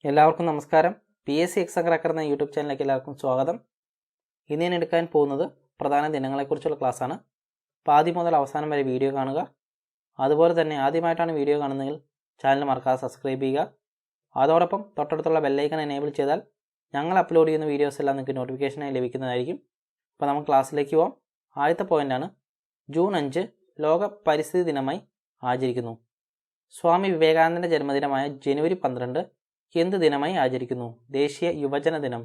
എല്ലാവർക്കും നമസ്കാരം. PSC exam cracker എന്ന യൂട്യൂബ് ചാനലിലേക്ക് എല്ലാവർക്കും സ്വാഗതം. ഇന്ന് ഞാൻ എടുക്കാൻ പോകുന്നത് പ്രധാന ദിനങ്ങളെക്കുറിച്ചുള്ള ക്ലാസ്സാണ്. അപ്പോൾ ആദ്യം മുതൽ അവസാനം വരെ വീഡിയോ കാണുക. അതുപോലെ തന്നെ ആദ്യമായിട്ടാണ് വീഡിയോ കാണുന്നതെങ്കിൽ ചാനൽ മറക്കാതെ സബ്സ്ക്രൈബ് ചെയ്യുക. അതോടൊപ്പം തൊട്ടടുത്തുള്ള ബെല്ലൈക്കൺ എനേബിൾ ചെയ്താൽ ഞങ്ങൾ അപ്ലോഡ് ചെയ്യുന്ന വീഡിയോസ് എല്ലാം നിങ്ങൾക്ക് നോട്ടിഫിക്കേഷനായി ലഭിക്കുന്നതായിരിക്കും. അപ്പോൾ നമുക്ക് ക്ലാസ്സിലേക്ക് പോകാം. ആദ്യത്തെ പോയിൻ്റാണ് ജൂൺ 5 ലോക പരിസ്ഥിതി ദിനമായി ആചരിക്കുന്നു. സ്വാമി വിവേകാനന്ദൻ്റെ ജന്മദിനമായ ജനുവരി 12 എന്ത് ദിനമായി ആചരിക്കുന്നു? ദേശീയ യുവജന ദിനം.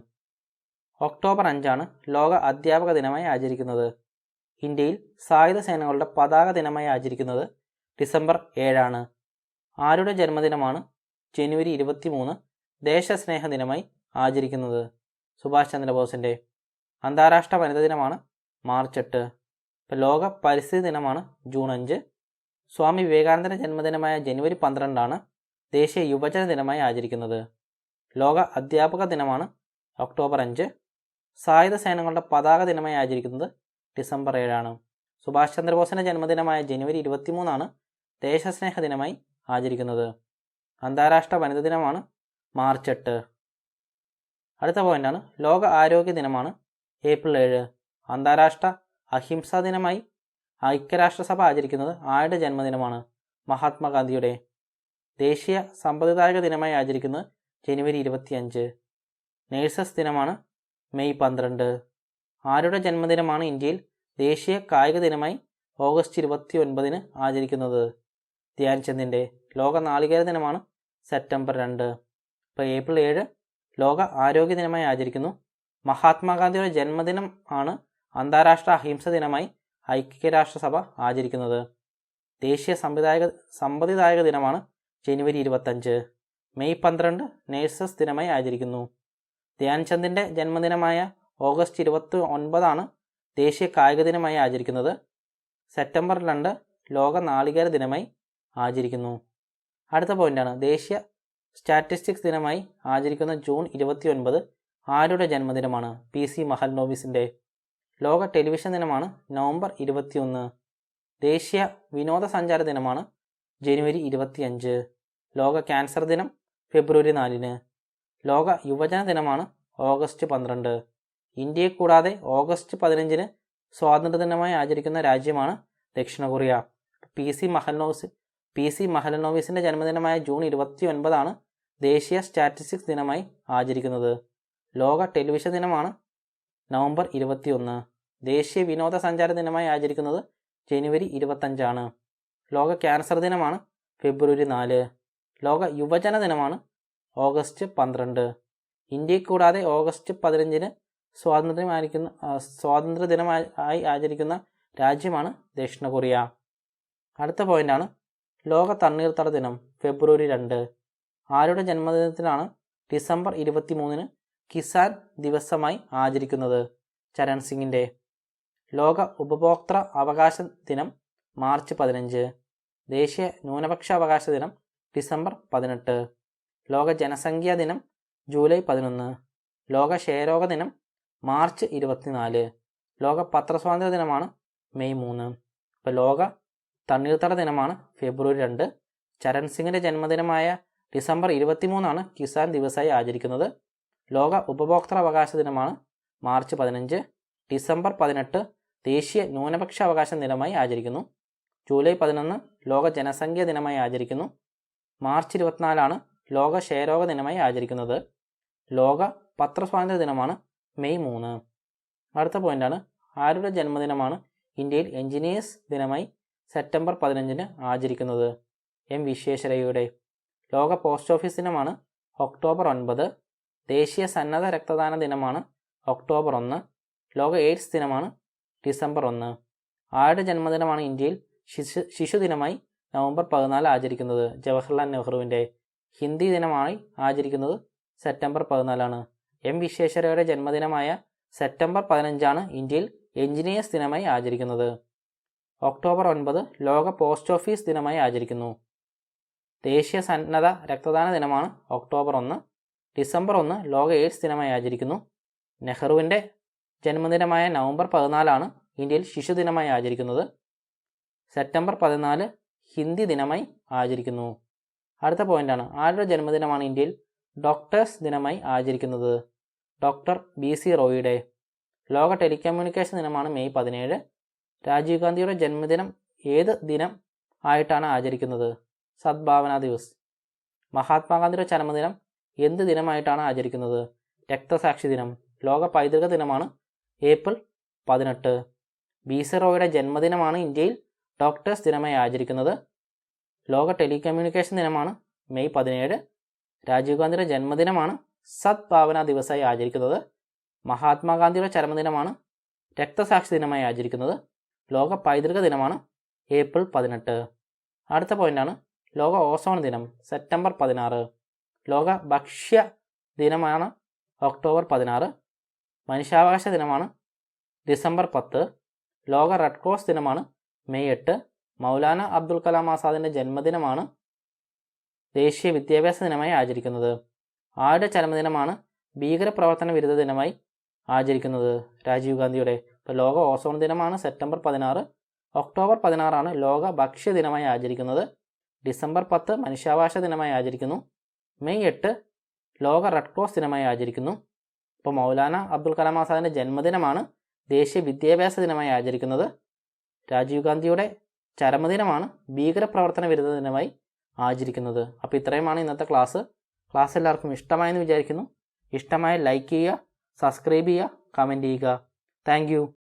ഒക്ടോബർ 5 ലോക അധ്യാപക ദിനമായി ആചരിക്കുന്നത്. ഇന്ത്യയിൽ സായുധ സേനകളുടെ പതാക ദിനമായി ആചരിക്കുന്നത് ഡിസംബർ 7. ആരുടെ ജന്മദിനമാണ് ജനുവരി 23 ദേശസ്നേഹ ദിനമായി ആചരിക്കുന്നത്? സുഭാഷ് ചന്ദ്രബോസിൻ്റെ. അന്താരാഷ്ട്ര വനിതാ ദിനമാണ് മാർച്ച് 8. ഇപ്പോൾ ലോക പരിസ്ഥിതി ദിനമാണ് ജൂൺ 5. സ്വാമി വിവേകാനന്ദൻ്റെ ജന്മദിനമായ ജനുവരി 12 ദേശീയ യുവജന ദിനമായി ആചരിക്കുന്നത്. ലോക അധ്യാപക ദിനമാണ് ഒക്ടോബർ 5. സായുധ സേനകളുടെ പതാക ദിനമായി ആചരിക്കുന്നത് ഡിസംബർ 7. സുഭാഷ് ചന്ദ്രബോസിൻ്റെ ജന്മദിനമായ ജനുവരി 23 ദേശസ്നേഹ ദിനമായി ആചരിക്കുന്നത്. അന്താരാഷ്ട്ര വനിതാ ദിനമാണ് മാർച്ച് 8. അടുത്ത പോയിൻ്റാണ് ലോക ആരോഗ്യ ദിനമാണ് ഏപ്രിൽ 7. അന്താരാഷ്ട്ര അഹിംസാ ദിനമായി ഐക്യരാഷ്ട്രസഭ ആചരിക്കുന്നത് ആരുടെ ജന്മദിനമാണ്? മഹാത്മാഗാന്ധിയുടെ. ദേശീയ സമ്പദ്ദായക ദിനമായി ആചരിക്കുന്നത് ജനുവരി 25. നേഴ്സസ് ദിനമാണ് മെയ് 12. ആരുടെ ജന്മദിനമാണ് ഇന്ത്യയിൽ ദേശീയ കായിക ദിനമായി ഓഗസ്റ്റ് 29 ആചരിക്കുന്നത്? ധ്യാൻചന്ദിൻ്റെ. ലോക നാളികേര ദിനമാണ് സെപ്റ്റംബർ 2. ഇപ്പോൾ ഏപ്രിൽ 7 ലോക ആരോഗ്യ ദിനമായി ആചരിക്കുന്നു. മഹാത്മാഗാന്ധിയുടെ ജന്മദിനം ആണ് അന്താരാഷ്ട്ര അഹിംസ ദിനമായി ഐക്യരാഷ്ട്രസഭ ആചരിക്കുന്നത്. ദേശീയ സമ്പദ്ദായക ദിനമാണ് ജനുവരി 25. മെയ് 12 നേഴ്സസ് ദിനമായി ആചരിക്കുന്നു. ധ്യാൻചന്ദിൻ്റെ ജന്മദിനമായ ഓഗസ്റ്റ് 29 ദേശീയ കായിക ദിനമായി ആചരിക്കുന്നത്. സെപ്റ്റംബർ 2 ലോക നാളികേര ദിനമായി ആചരിക്കുന്നു. അടുത്ത പോയിൻ്റാണ് ദേശീയ സ്റ്റാറ്റിസ്റ്റിക്സ് ദിനമായി ആചരിക്കുന്ന ജൂൺ 29 ആരുടെ ജന്മദിനമാണ്? PC മഹൽനോബിസിൻ്റെ. ലോക ടെലിവിഷൻ ദിനമാണ് നവംബർ 21. ദേശീയ വിനോദസഞ്ചാര ദിനമാണ് ജനുവരി 25. ലോക ക്യാൻസർ ദിനം ഫെബ്രുവരി 4. ലോക യുവജന ദിനമാണ് ഓഗസ്റ്റ് 12. ഇന്ത്യയെ കൂടാതെ ഓഗസ്റ്റ് 15 സ്വാതന്ത്ര്യദിനമായി ആചരിക്കുന്ന രാജ്യമാണ് ദക്ഷിണ കൊറിയ. PC മഹലനോബിസിൻ്റെ ജന്മദിനമായ ജൂൺ 29 ദേശീയ സ്റ്റാറ്റിസ്റ്റിക്സ് ദിനമായി ആചരിക്കുന്നത്. ലോക ടെലിവിഷൻ ദിനമാണ് നവംബർ 21. ദേശീയ വിനോദസഞ്ചാര ദിനമായി ആചരിക്കുന്നത് ജനുവരി 25. ലോക ക്യാൻസർ ദിനമാണ് ഫെബ്രുവരി 4. ലോക യുവജന ദിനമാണ് ഓഗസ്റ്റ് 12. ഇന്ത്യയെ കൂടാതെ ഓഗസ്റ്റ് 15 സ്വാതന്ത്ര്യ ദിനമായി ആചരിക്കുന്ന രാജ്യമാണ് ദക്ഷിണ കൊറിയ. അടുത്ത പോയിൻ്റാണ് ലോക തണ്ണീർത്തട ദിനം ഫെബ്രുവരി 2. ആരുടെ ജന്മദിനത്തിലാണ് ഡിസംബർ 23 കിസാൻ ദിവസമായി ആചരിക്കുന്നത്? ചരൺ സിംഗിൻ്റെ. ലോക ഉപഭോക്തൃ അവകാശ ദിനം മാർച്ച് 15. ദേശീയ ന്യൂനപക്ഷ അവകാശ ദിനം ഡിസംബർ 18. ലോക ജനസംഖ്യാ ദിനം ജൂലൈ 11. ലോക ക്ഷയരോഗ ദിനം മാർച്ച് 24. ലോക പത്രസ്വാതന്ത്ര്യ ദിനമാണ് മെയ് 3. ഇപ്പോൾ ലോക തണ്ണീർത്തട ദിനമാണ് ഫെബ്രുവരി 2. ചരൺ സിംഗിൻ്റെ ജന്മദിനമായ ഡിസംബർ 23 കിസാൻ ദിവസമായി ആചരിക്കുന്നത്. ലോക ഉപഭോക്തൃ അവകാശ ദിനമാണ് മാർച്ച് 15. ഡിസംബർ 18 ദേശീയ ന്യൂനപക്ഷ അവകാശ ദിനമായി ആചരിക്കുന്നു. ജൂലൈ 11 ലോക ജനസംഖ്യാ ദിനമായി ആചരിക്കുന്നു. മാർച്ച് 24 ലോക ക്ഷയരോഗ ദിനമായി ആചരിക്കുന്നത്. ലോക പത്രസ്വാതന്ത്ര്യ ദിനമാണ് മെയ് 3. അടുത്ത പോയിൻ്റാണ് ആരുടെ ജന്മദിനമാണ് ഇന്ത്യയിൽ എഞ്ചിനീയേഴ്സ് ദിനമായി സെപ്റ്റംബർ 15 ആചരിക്കുന്നത്? M വിശ്വേശ്വരയ്യയുടെ. ലോക പോസ്റ്റ് ഓഫീസ് ദിനമാണ് ഒക്ടോബർ 9. ദേശീയ സന്നദ്ധ രക്തദാന ദിനമാണ് ഒക്ടോബർ 1. ലോക എയ്ഡ്സ് ദിനമാണ് ഡിസംബർ 1. ആരുടെ ജന്മദിനമാണ് ഇന്ത്യയിൽ ശിശുദിനമായി നവംബർ 14 ആചരിക്കുന്നത്? ജവഹർലാൽ നെഹ്റുവിൻ്റെ. ഹിന്ദി ദിനമായി ആചരിക്കുന്നത് സെപ്റ്റംബർ 14. M വിശ്വേശ്വരയ്യയുടെ ജന്മദിനമായ സെപ്റ്റംബർ 15 ഇന്ത്യയിൽ എഞ്ചിനീയേഴ്സ് ദിനമായി ആചരിക്കുന്നത്. ഒക്ടോബർ 9 ലോക പോസ്റ്റ് ഓഫീസ് ദിനമായി ആചരിക്കുന്നു. ദേശീയ സന്നദ്ധ രക്തദാന ദിനമാണ് ഒക്ടോബർ 1. ഡിസംബർ 1 ലോക എയ്ഡ്സ് ദിനമായി ആചരിക്കുന്നു. നെഹ്റുവിൻ്റെ ജന്മദിനമായ നവംബർ 14 ഇന്ത്യയിൽ ശിശുദിനമായി ആചരിക്കുന്നത്. സെപ്റ്റംബർ 14 ഹിന്ദി ദിനമായി ആചരിക്കുന്നു. അടുത്ത പോയിൻ്റാണ് ആരുടെ ജന്മദിനമാണ് ഇന്ത്യയിൽ ഡോക്ടേഴ്സ് ദിനമായി ആചരിക്കുന്നത്? Doctor BC റോയിയുടെ. ലോക ടെലികമ്മ്യൂണിക്കേഷൻ ദിനമാണ് മെയ് 17. രാജീവ് ഗാന്ധിയുടെ ജന്മദിനം ഏത് ദിനം ആയിട്ടാണ് ആചരിക്കുന്നത്? സദ്ഭാവന ദിവസ്. മഹാത്മാഗാന്ധിയുടെ ചരമദിനം എന്ത് ദിനമായിട്ടാണ് ആചരിക്കുന്നത്? രക്തസാക്ഷി ദിനം. ലോക പൈതൃക ദിനമാണ് ഏപ്രിൽ 18. BC റോയിയുടെ ജന്മദിനമാണ് ഇന്ത്യയിൽ ഡോക്ടേഴ്സ് ദിനമായി ആചരിക്കുന്നത്. ലോക ടെലികമ്മ്യൂണിക്കേഷൻ ദിനമാണ് മെയ് 17. രാജീവ് ഗാന്ധിയുടെ ജന്മദിനമാണ് സദ്ഭാവന ദിവസമായി ആചരിക്കുന്നത്. മഹാത്മാഗാന്ധിയുടെ ചരമദിനമാണ് രക്തസാക്ഷി ദിനമായി ആചരിക്കുന്നത്. ലോക പൈതൃക ദിനമാണ് ഏപ്രിൽ 18. അടുത്ത പോയിന്റാണ് ലോക ഓസോൺ ദിനം സെപ്റ്റംബർ 16. ലോക ഭക്ഷ്യ ദിനമാണ് ഒക്ടോബർ 16. മനുഷ്യാവകാശ ദിനമാണ് ഡിസംബർ 10. ലോക റെഡ് ക്രോസ് ദിനമാണ് മെയ് 8. മൗലാന അബ്ദുൽ കലാം ആസാദിൻ്റെ ജന്മദിനമാണ് ദേശീയ വിദ്യാഭ്യാസ ദിനമായി ആചരിക്കുന്നത്. ആരുടെ ചരമദിനമാണ് ഭീകരപ്രവർത്തന വിരുദ്ധ ദിനമായി ആചരിക്കുന്നത്? രാജീവ് ഗാന്ധിയുടെ. ഇപ്പോൾ ലോക ഓസോൺ ദിനമാണ് സെപ്റ്റംബർ 16. ഒക്ടോബർ 16 ലോക ഭക്ഷ്യ ദിനമായി ആചരിക്കുന്നത്. ഡിസംബർ 10 മനുഷ്യാവകാശ ദിനമായി ആചരിക്കുന്നു. മെയ് 8 ലോക റെഡ് ക്രോസ് ദിനമായി ആചരിക്കുന്നു. ഇപ്പോൾ മൗലാന അബ്ദുൽ കലാം ആസാദിൻ്റെ ജന്മദിനമാണ് ദേശീയ വിദ്യാഭ്യാസ ദിനമായി ആചരിക്കുന്നത്. രാജീവ് ഗാന്ധിയുടെ ചരമദിനമാണ് ഭീകരപ്രവർത്തന വിരുദ്ധ ദിനമായി ആചരിക്കുന്നത്. അപ്പോൾ ഇത്രയുമാണ് ഇന്നത്തെ ക്ലാസ്. എല്ലാവർക്കും ഇഷ്ടമായെന്ന് വിചാരിക്കുന്നു. ഇഷ്ടമായ ലൈക്ക് ചെയ്യുക, സബ്സ്ക്രൈബ് ചെയ്യുക, കമൻറ്റ് ചെയ്യുക. താങ്ക്